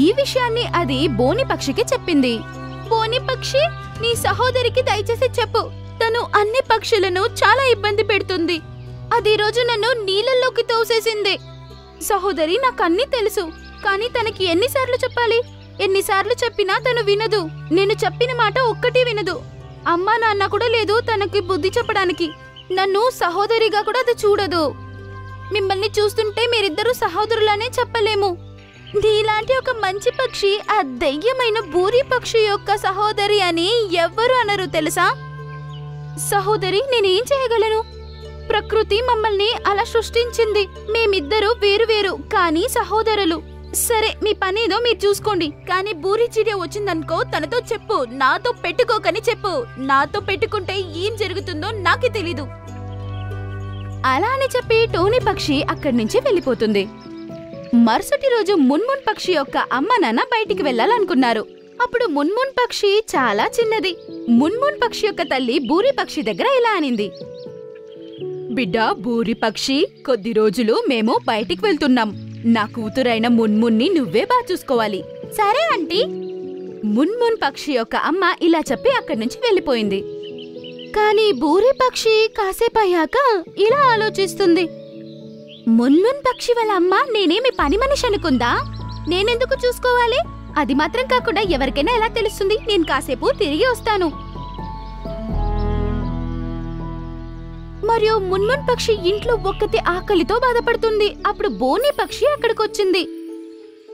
ఈ విషయాన్ని అది బోని పక్షికి చెప్పింది. బోని పక్షి, నీ సహోదరికి దయచేసి చెప్పు, తను అన్ని పక్షులను చాలా ఇబ్బంది పెడుతుంది. అది రోజు నన్ను నీళ్ళల్లోకి తోసేసింది. సహోదరి, నాకన్నీ తెలుసు, కానీ తనకి ఎన్నిసార్లు చెప్పాలి? ఎన్నిసార్లు చెప్పినా తను వినదు. నేను చెప్పిన మాట ఒక్కటి వినదు. అమ్మా నాన్న కూడా లేదు తనకి బుద్ధి చెప్పడానికి. నన్ను సహోదరిగా కూడా అది చూడదు. మిమ్మల్ని చూస్తుంటే మీరిద్దరూ సహోదరులనే చెప్పలేము. నీలాంటి ఒక మంచి పక్షి ఆ దయ్యమైన బూరి పక్షి యొక్క సహోదరి అని ఎవ్వరూ అనరు తెలుసా? సహోదరి, నేనేం చేయగలను? ప్రకృతి మమ్మల్ని అలా సృష్టించింది. మేమిద్దరూ వేరువేరు కానీ సహోదరులు. సరే, మీ పనేదో మీరు చూసుకోండి. కానీ బూరి చిడియ వచ్చిందనుకో, తనతో చెప్పు, నాతో పెట్టుకోకని చెప్పు. నాతో పెట్టుకుంటే ఏం జరుగుతుందో నాకే తెలీదు. అలా అని చెప్పి టోనీ పక్షి అక్కడి నుంచి వెళ్ళిపోతుంది. మరుసటి రోజు మున్మున్ పక్షి యొక్క అమ్మ నాన్న బయటికి వెళ్లాలనుకున్నారు. అప్పుడు మున్మున్ పక్షి చాలా చిన్నది. మున్మున్ పక్షి యొక్క తల్లి బూరి పక్షి దగ్గర ఇలా అనింది, బిడ్డా బూరి పక్షి, కొద్ది రోజులు మేము బయటికి వెళ్తున్నాం. నా కూతురైన మున్మున్ని నువ్వే బాగా చూసుకోవాలి. సరే ఆంటీ. మున్మున్ పక్షి యొక్క అమ్మ ఇలా చెప్పి అక్కడి నుంచి వెళ్ళిపోయింది. కానీ బూరి పక్షి కాసేపు అయ్యాక ఇలా ఆలోచిస్తుంది, మున్మున్ పక్షి వాళ్ళ అమ్మ నేనేమి పని మనిషి అనుకుందా? నేనెందుకు చూసుకోవాలి? అది మాత్రం కాకుండా ఎవరికైనా ఎలా తెలుస్తుంది? నేను కాసేపు తిరిగి వస్తాను. మరియు మున్మున్ పక్షి ఇంట్లో ఒక్కతే ఆకలితో బాధపడుతుంది. అప్పుడు బోని పక్షి అక్కడికొచ్చింది.